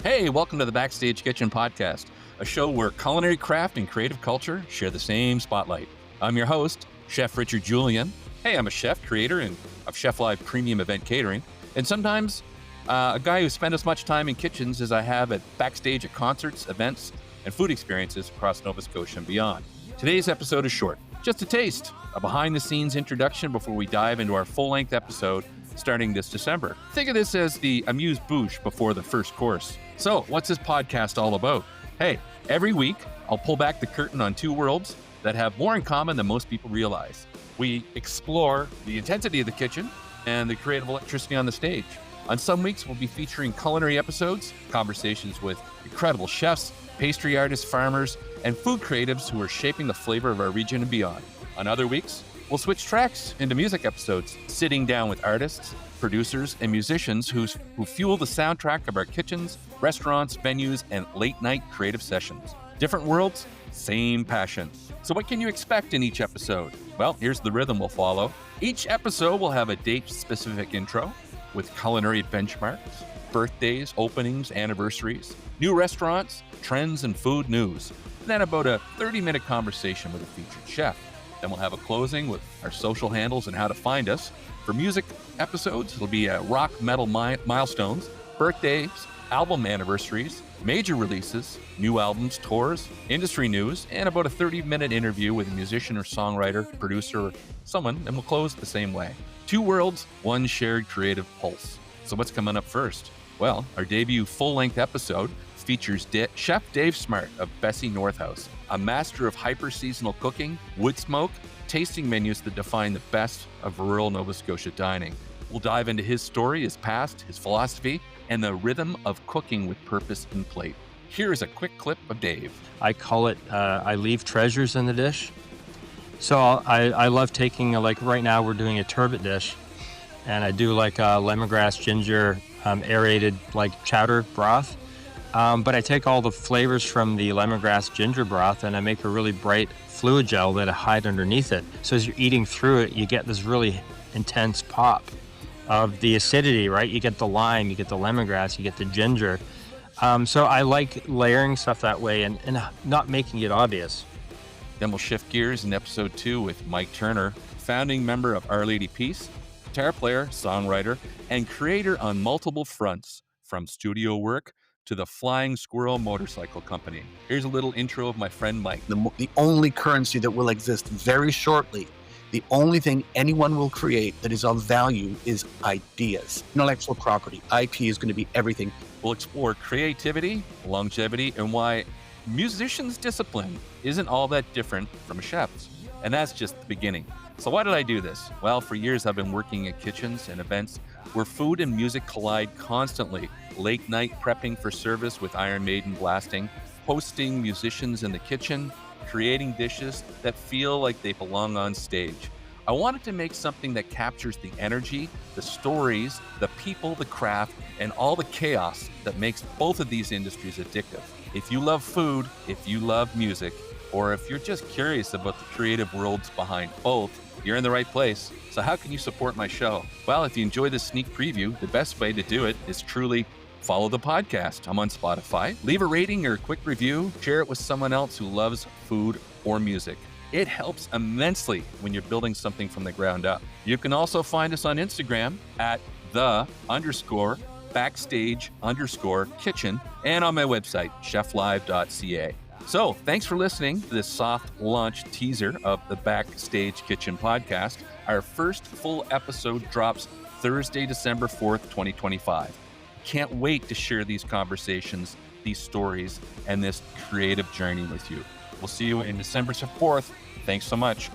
Hey, welcome to the Backstage Kitchen Podcast, a show where culinary craft and creative culture share the same spotlight. I'm your host, Chef Richard Julian. Hey, I'm a chef, creator, and of Chef Live Premium Event Catering, and sometimes a guy who spent as much time in kitchens as I have at backstage at concerts, events, and food experiences across Nova Scotia and beyond. Today's episode is short, just a taste, a behind-the-scenes introduction before we dive into our full-length episode starting this December. Think of this as the Amuse-bouche before the first course. So, what's this podcast all about? Hey, every week, I'll pull back the curtain on two worlds that have more in common than most people realize. We explore the intensity of the kitchen and the creative electricity on the stage. On some weeks, we'll be featuring culinary episodes, conversations with incredible chefs, pastry artists, farmers, and food creatives who are shaping the flavor of our region and beyond. On other weeks, we'll switch tracks into music episodes, sitting down with artists, producers, and musicians who fuel the soundtrack of our kitchens, restaurants, venues, and late-night creative sessions. Different worlds, same passion. So what can you expect in each episode? Well, here's the rhythm we'll follow. Each episode will have a date-specific intro with culinary benchmarks, birthdays, openings, anniversaries, new restaurants, trends, and food news. And then about a 30-minute conversation with a featured chef. Then we'll have a closing with our social handles and how to find us. For music episodes, it'll be rock metal milestones, birthdays, album anniversaries, major releases, new albums, tours, industry news, and about a 30-minute interview with a musician or songwriter, producer, or someone, and we'll close the same way. Two worlds, one shared creative pulse. So what's coming up first? Well, our debut full-length episode features Chef Dave Smart of Bessie Northhouse, a master of hyper-seasonal cooking, wood smoke, tasting menus that define the best of rural Nova Scotia dining. We'll dive into his story, his past, his philosophy, and the rhythm of cooking with purpose in plate. Here is a quick clip of Dave. I call it, I leave treasures in the dish. So I love taking, like right now we're doing a turbot dish, and I do like a lemongrass ginger aerated like chowder broth. But I take all the flavors from the lemongrass ginger broth and I make a really bright fluid gel that I hide underneath it. So as you're eating through it, you get this really intense pop of the acidity, right? You get the lime, you get the lemongrass, you get the ginger. So I like layering stuff that way and not making it obvious. Then we'll shift gears in episode 2 with Mike Turner, founding member of Our Lady Peace, guitar player, songwriter, and creator on multiple fronts, from studio work to the Flying Squirrel Motorcycle Company. Here's a little intro of my friend Mike. The only currency that will exist very shortly, the only thing anyone will create that is of value is ideas. Intellectual property, IP is going to be everything. We'll explore creativity, longevity, and why musicians' discipline isn't all that different from a chef's. And that's just the beginning. So why did I do this? Well, for years I've been working at kitchens and events where food and music collide constantly. Late night prepping for service with Iron Maiden blasting, hosting musicians in the kitchen, creating dishes that feel like they belong on stage. I wanted to make something that captures the energy, the stories, the people, the craft, and all the chaos that makes both of these industries addictive. If you love food, if you love music, or if you're just curious about the creative worlds behind both, you're in the right place. So how can you support my show? Well, if you enjoy this sneak preview, the best way to do it is truly follow the podcast. I'm on Spotify. Leave a rating or a quick review. Share it with someone else who loves food or music. It helps immensely when you're building something from the ground up. You can also find us on Instagram at _backstage_kitchen and on my website, cheflive.ca. So thanks for listening to this soft launch teaser of the Backstage Kitchen Podcast. Our first full episode drops Thursday, December 4th, 2025. Can't wait to share these conversations, these stories, and this creative journey with you. We'll see you in December 4th. Thanks so much.